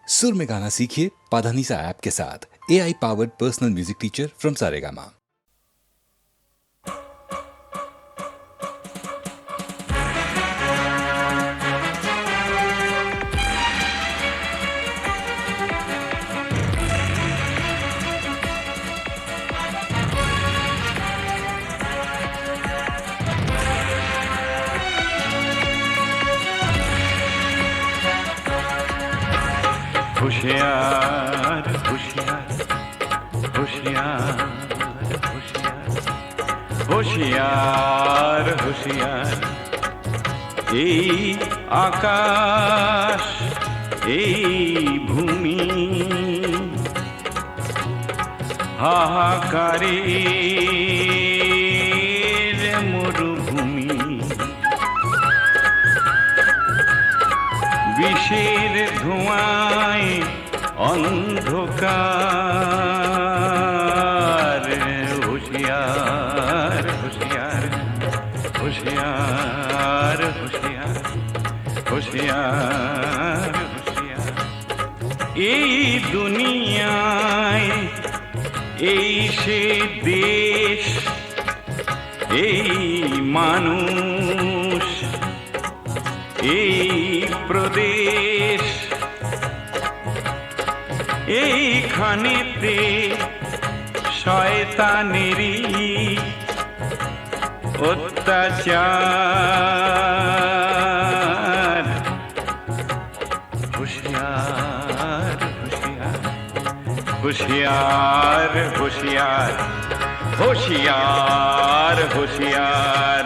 सुर में गाना सीखिए पाधानीसा ऐप के साथ। AI powered personal music teacher from Saregama. होशियार होशियार होशियार होशियार होशियार এই আকাশ এই ভূমি হাহাকারের মরুভূমি বিষের ধোঁয়ায় অন্ধকার হুঁশিয়ার হুঁশিয়ার হুঁশিয়ার হুঁশিয়ার হুঁশিয়ার হুঁশিয়ার এই দুনিয়ায় এই সে দেশ এই মানুষ এই প্রদেশ এইখানেতে শয়তানেরই অত্যাচার হুঁশিয়ার হুঁশিয়ার হুঁশিয়ার হুঁশিয়ার হুঁশিয়ার হুঁশিয়ার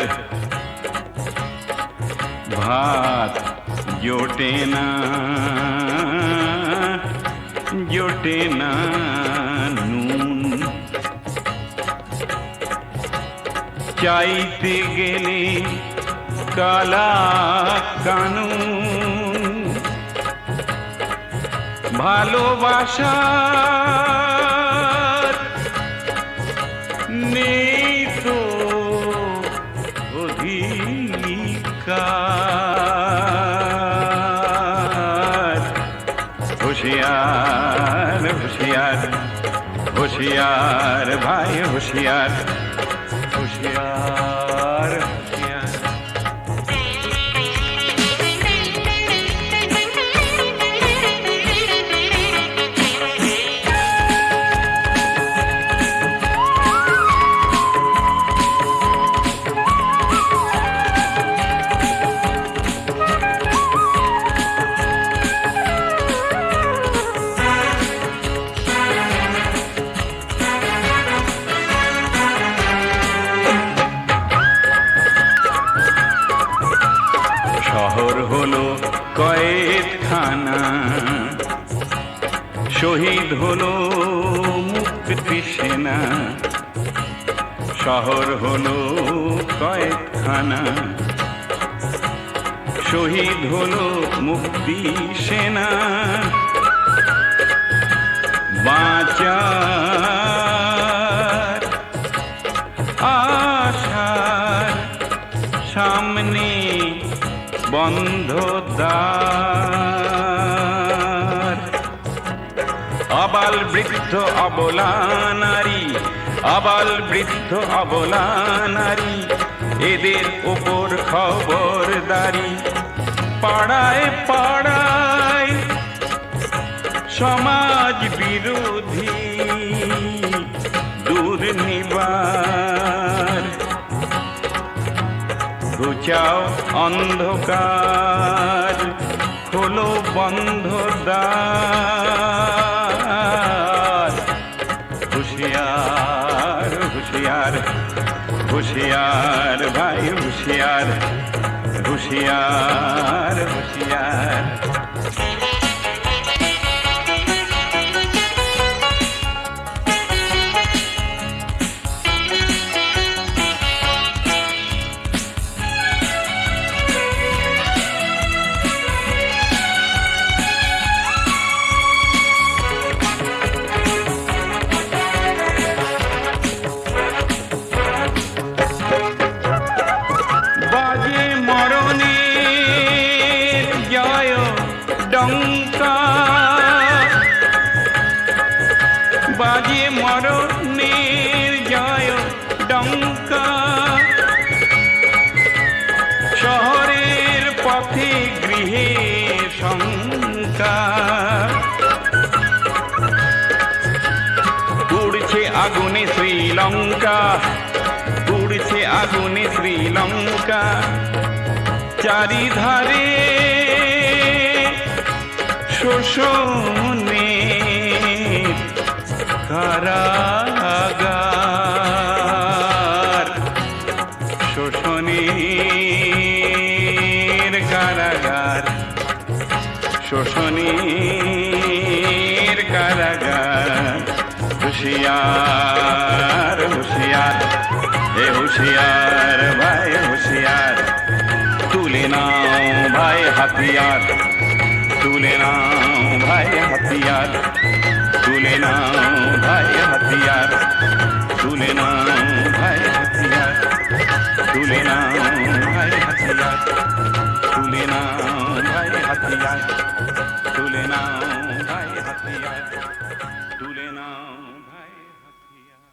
ভাত জোটে না জোটে না নুন চাইতে গেলে কালা কানুন ভালোবাসার নেই তো অধিকার होशियार होशियार होशियार भाई होशियार होशियार होशियार শহর হলো কয়েদখানা শহীদ হলো মুক্তি সেনা শহর হলো কয়েদখানা শহীদ হলো মুক্তি সেনা বাঁচার আশার সামনে বন্ধ দ্বার আবাল বৃদ্ধ অবলা নারী আবাল বৃদ্ধ অবলা নারী এদের ওপর খবরদারি পাড়ায় পাড়ায় সমাজ বিরোধী দুর্নিবার ঘুচাও অন্ধকার খোলো বন্ধ দ্বার হুঁশিয়ার হুঁশিয়ার হুঁশিয়ার ভাই হুঁশিয়ার হুঁশিয়ার হুঁশিয়ার লঙ্কা উড়ছে আগুনে শ্রীলঙ্কা উড়ছে আগুনে শ্রীলঙ্কা চারিধারে শোষণে কারাগার শোষণের কারাগার শোষণের কারাগার হুঁশিয়ার হুঁশিয়ার হে হুঁশিয়ার ভাই হুঁশিয়ার তুলে নাও ভাই হাতিয়ার তুলে নাও ভাই হাতিয়ার তুলে নাও ভাই হাতিয়ার তুলে নাও ভাই হাতিয়ার তুলে নাও ভাই হাতিয়ার তুলে নাও ভাই হাতিয়ার তুলে নাও ভাই হাতিয়ার তুলে নাও ভাই হাতিয়ার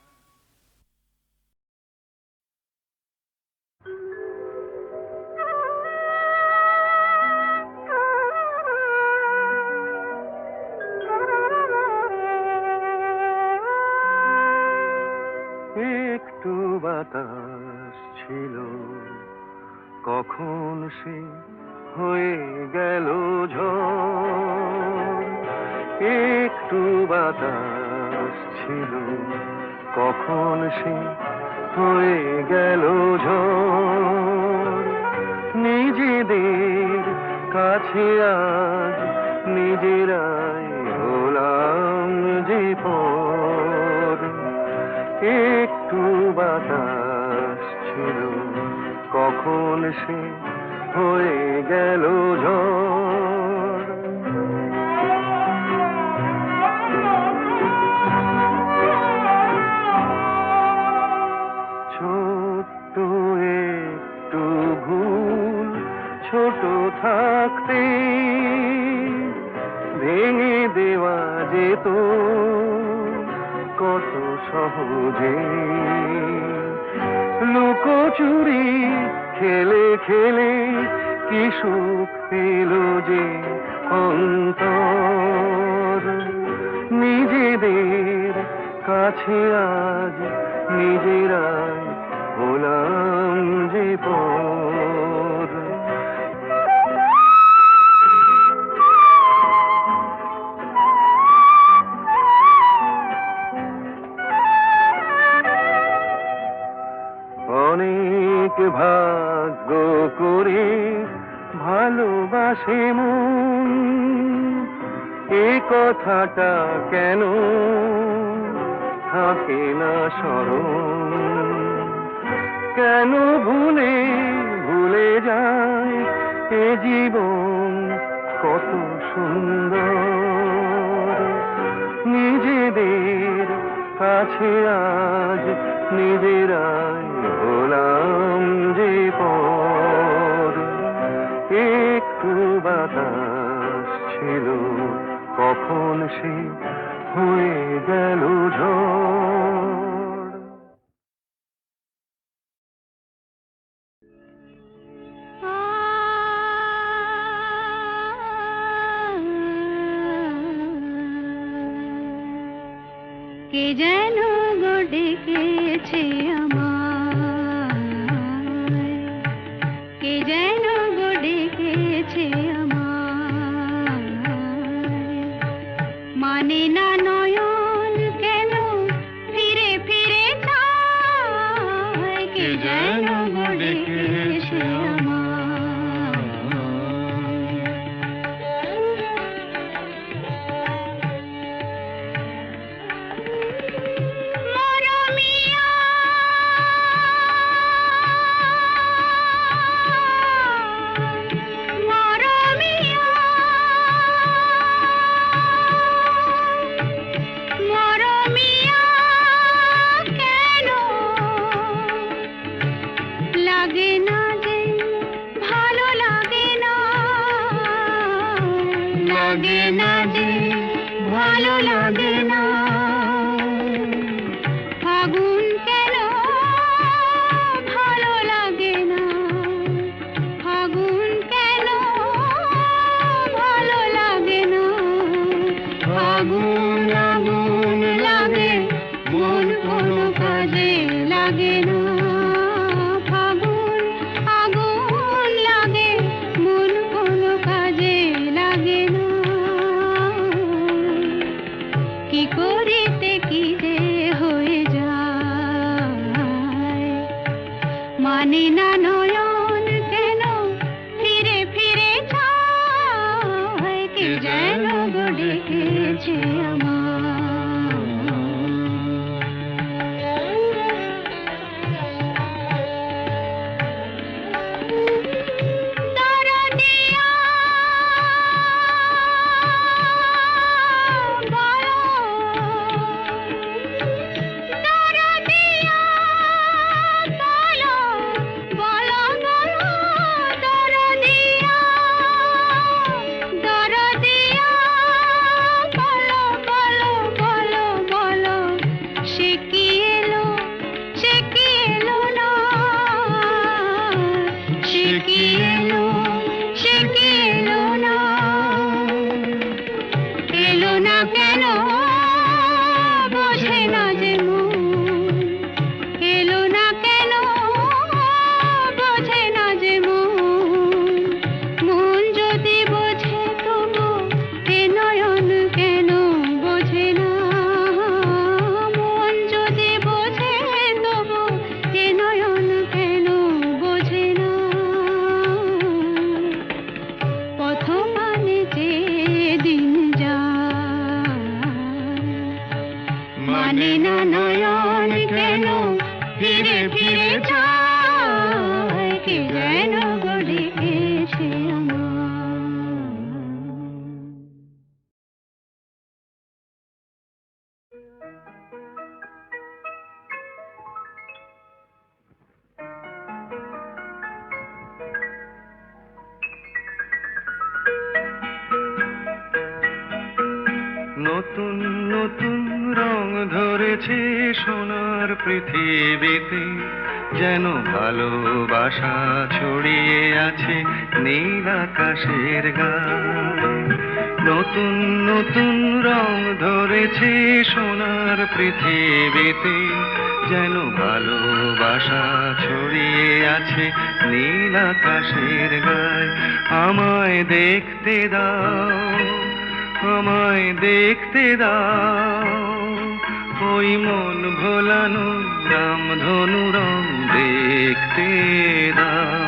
একটু বাতাস ছিল কখন সে হয়ে গেল ঝড় একটু বাতাস ছিল কখন সে হয়ে গেল ঝড় নিজেদের কাছে আজ নিজেরাই হলাম যে পর একটু বাতাস ছিল কখন সে হয়ে গেল ঝড় ছোট্ট একটু ভুল ছোট থাকতে ভেঙে দেওয়া যেত কত সহজে লুকোচুরি খেলে খেলে কি সুখ পেল যে অন্তর নিজেদের কাছে আজ নিজেরাই হলাম যে পর অনেক ভাগ্য করে ভালোবাসে মন এ কথাটা কেন থাকে না স্মরণ কেন ভুলে ভুলে যায় এ জীবন কত সুন্দর নিজেদের কাছে আজ নিজেরাই হলাম যে পর একটু বাতাস ছিল কখন সে হয়ে গেল ঝড় কে যেন গো ডেকেছে আমায় কে যেন গো ডেকেছে আমায় মানে না নয়ন কেন ফিরে ফিরে চায় কে যেন গো ডেকেছে আমায় গেছে আমার। দরদিয়া বলো, দরদিয়া বলো, বলো বলো দরদিয়া, দরদিয়া বলো বলো বলো বলো, সে কি এলো, সে কি এলো না, সে কি এলো, সে কি এলো না, এলো না কেন বোঝে না যে মন, এলো না কেন বোঝে না যে মন, মন যদি বোঝে তবু এ নয়ন কেন বোঝে না, মন যদি বোঝে তবু এ নয়ন কেন বোঝে না, পথ মানে যে দিন যায়, মানে না নয়ন কেন ফিরে ফিরে যায়, কে যেন গড়ে এসে আমার। নতুন নতুন রং ধরেছে সোনার পৃথিবীতে, যেন ভালোবাসা ছড়িয়ে আছে নীল আকাশের গায়ে। নতুন নতুন রং ধরেছে সোনার পৃথিবীতে, যেন ভালোবাসা ছড়িয়ে আছে নীল আকাশের গায়ে। আমায় দেখতে দাও, আমায় দেখতে দাও, ওই মন ভোলানো রামধনু রং দেখতে দাও।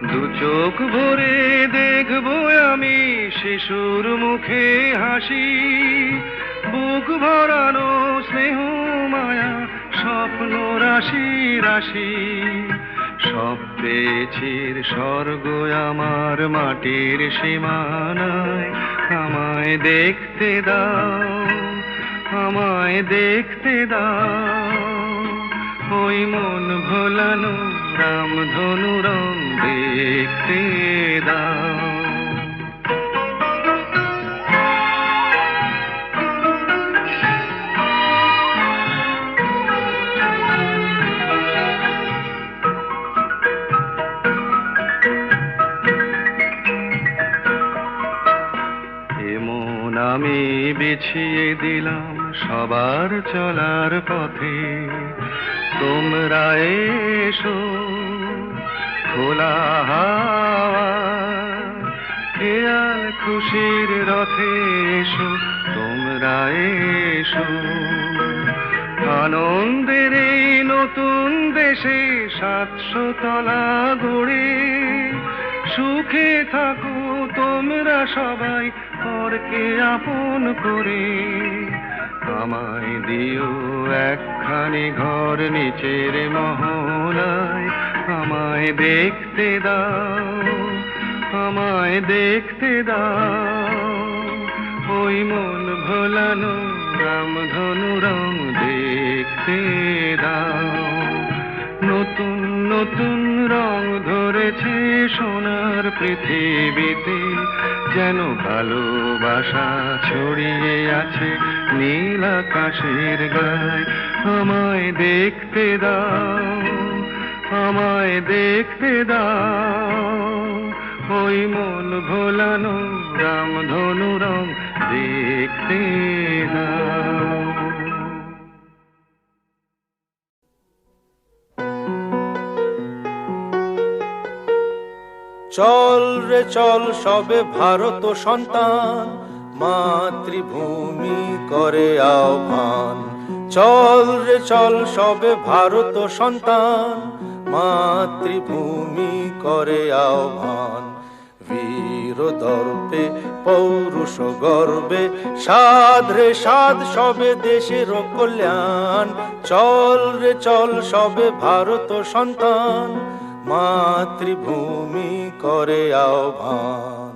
দু চোখ ভরে দেখবো আমি শিশুর মুখে হাসি, বুক ভরানো স্নেহ মায়া স্বপ্ন রাশি রাশি। সব পেয়েছির স্বর্গ আমার মাটির সীমানায়। আমায় দেখতে দাও, আমায় দেখতে দাও, ওই মন ভোলানো রামধনু রং দেখতে দাও। এমন আমি বিছিয়ে দিলাম সবার চলার পথে, তোমরা এসো খোলা হাওয়া, খেয়াল খুশির রথে এসো তোমরা এসো। আনন্দের এই নতুন দেশে 700 তলা গড়ে, সুখে থাকো তোমরা সবাই পরকে আপন করে। আমায় দিও একখানি ঘর নিচের মহলায়, আমায় দেখতে দাও, আমায় দেখতে দাও, ওই মন ভোলানো রামধনু রং দেখতে দাও। নতুন নতুন রং ধরেছে সোনার পৃথিবীতে, যেন ভালোবাসা ছড়িয়ে আছে নীল আকাশের গায়ে। আমায় দেখতে দাও, আমায় দেখতে দাও, ওই মন ভোলানো রামধনু রং দেখতে দাও। চল রে চল সবে ভারত সন্তান, মাতৃভূমি করে আহ্বান। চল রে চল সবে ভারত সন্তান, মাতৃভূমি করে আহ্বান। বীর দর্পে পৌরুষ গর্বে সাধ রে সাধ সবে দেশের কল্যাণ। চল রে চল সবে ভারত সন্তান, মাতৃভূমি করে আহ্বান।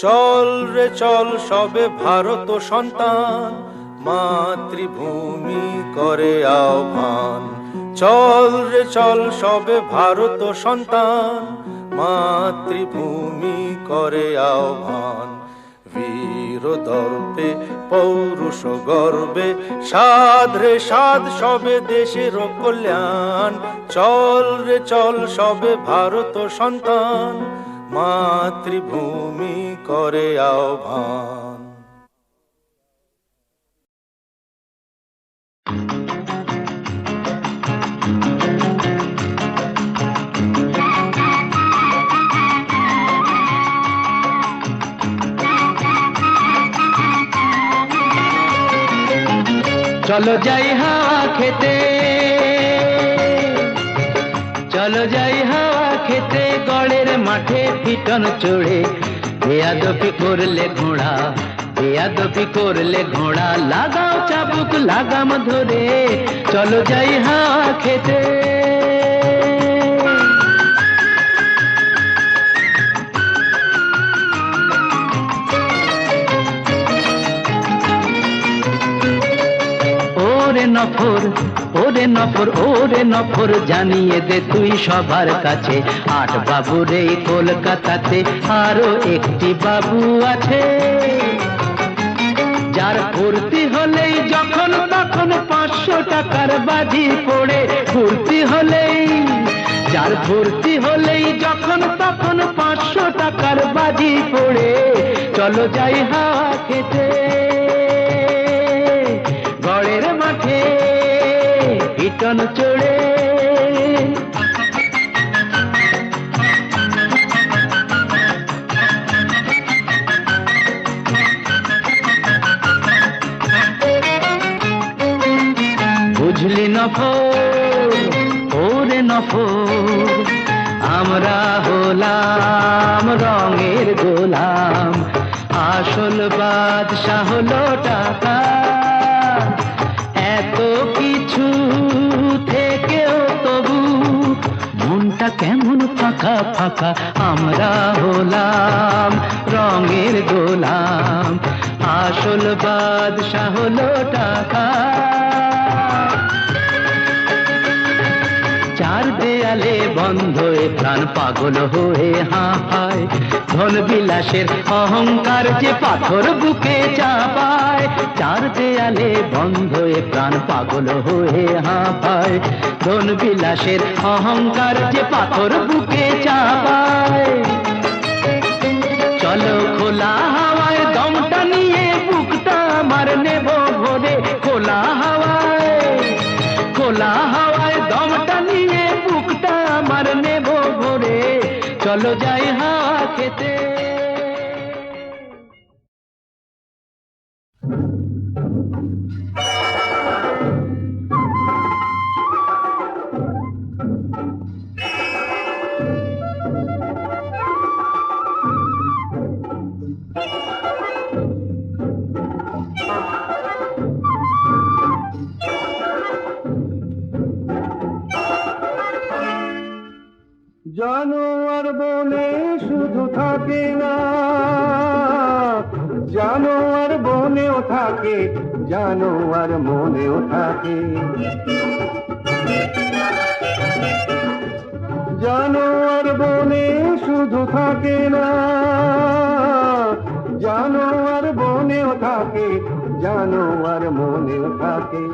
চল রে চল সবে ভারত সন্তান, মাতৃভূমি করে আহ্বান। চল রে চল সবে ভারত সন্তান, মাতৃভূমি করে আহ্বান। বীর দর্পে পৌরুষ গর্বে সাধ রে সাধ সবে দেশের কল্যাণ। চল রে চল সবে ভারত সন্তান, মাতৃভূমি করে আহ্বান। চলো যাই হাওয়া খেতে, চলো যাই হাওয়া খেতে, গড়ের মাঠে পিটন চড়ে। বেয়াদবি করলে ঘোড়া, বেয়াদবি করলে ঘোড়া, লাগাও চাবুক লাগাম ধরে। চলো যাই হাওয়া খেতে। ওরে নফর, ওরে নফর, ওরে নফর, জানিয়ে দে তুই সবার কাছে, 8 বাবুর এই কলকাতাতে আরো একটি বাবু আছে। যার ফুর্তি হলেই যখন তখন 500 টাকার বাজি পড়ে। ফুর্তি হলেই, যার ফুর্তি হলেই যখন তখন 500 টাকার বাজি পড়ে। চলো যাই হাওয়া খেতে, গড়ের মাঠে পিটন চড়ে। বুঝলি নফর, ওরে নফর, আমরা হলাম রঙের গোলাম। আসল বাদশা হলো টাকা, এত কিছু থেকেও তবু মনটা কেমন ফাঁকা ফাঁকা। আমরা হলাম রঙের গোলাম, আসল বাদশা হলো টাকা। চার দেয়ালে বন্ধ এ প্রাণ পাগল হয়ে হাঁপায়। ধন বিলাসের অহংকার যে পাথর বুকে চাপায়। চার দেয়ালে বন্ধ এ প্রাণ পাগল হয়ে হাঁপায়। ধন বিলাসের অহংকার যে পাথর বুকে চাপায়। চলো খোলা হাওয়ায় দমটা নিয়ে বুকটা আমার নেব ভরে। খোলা হাওয়ায়, খোলা হাওয়ায় দমটা নিয়ে বুকটা আমার নেব ভরে। চলো যাই হাওয়া খেতে। জানোয়ার বনে শুধু থাকে না, জানোয়ার বনেও থাকে, জানোয়ার মনেও থাকে। জানোয়ার বনে শুধু থাকে না, জানোয়ার বনেও থাকে, জানোয়ার মনেও থাকে।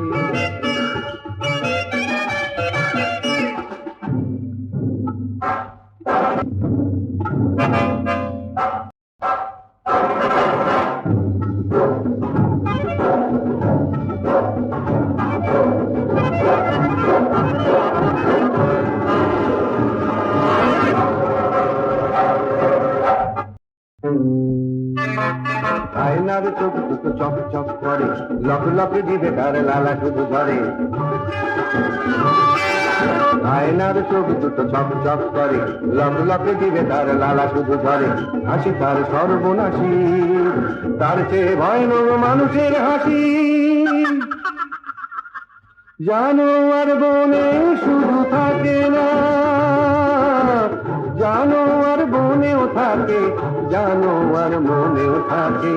আয়নার চোখ দুটো চক চক করে, লক লকে দিবে তার লালা শুধু ধরে। আয়নার চোখ দুটো চক চক করে, লক লকে দিবে তার লালা শুধু ধরে। হাসি তার সর্বনাশী, তার চেয়ে ভয়ানক মানুষের হাসি। জানোয়ার বনে শুধু থাকে না, জানোয়ার বনেও থাকে, জানোয়ার মনেও থাকে।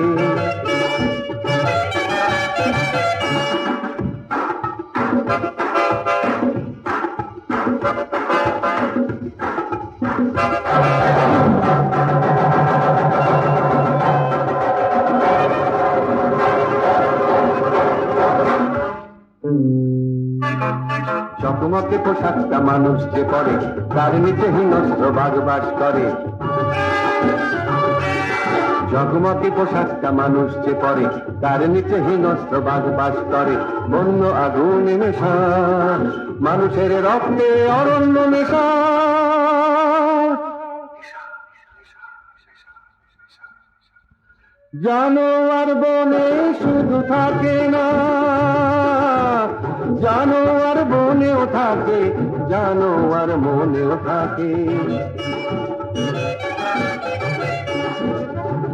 চকমকে পোশাকটা মানুষ যে পরে, তার নিচে হিংস্র বাঘ বাস করে। জগমগে পোশাকটা মানুষ যে পরে, তার নিচে হিংস্র বাঘ বাস করে। বন্য আগুনে মেশা মানুষের রক্তে অরণ্য মেশা। জানোয়ার বনে শুধু থাকে না, জানোয়ার বনেও থাকে, জানোয়ার মনেও থাকে।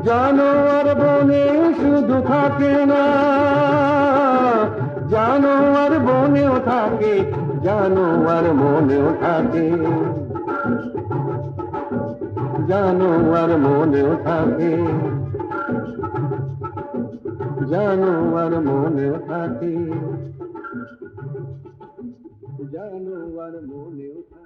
জানোয়ার বনে শুধু থাকে না, জানোয়ার বনেও থাকে, জানোয়ার মনেও থাকে, জানোয়ার মনেও থাকে, জানোয়ার মনেও থাকে, জানোয়ার মনেও থাকে।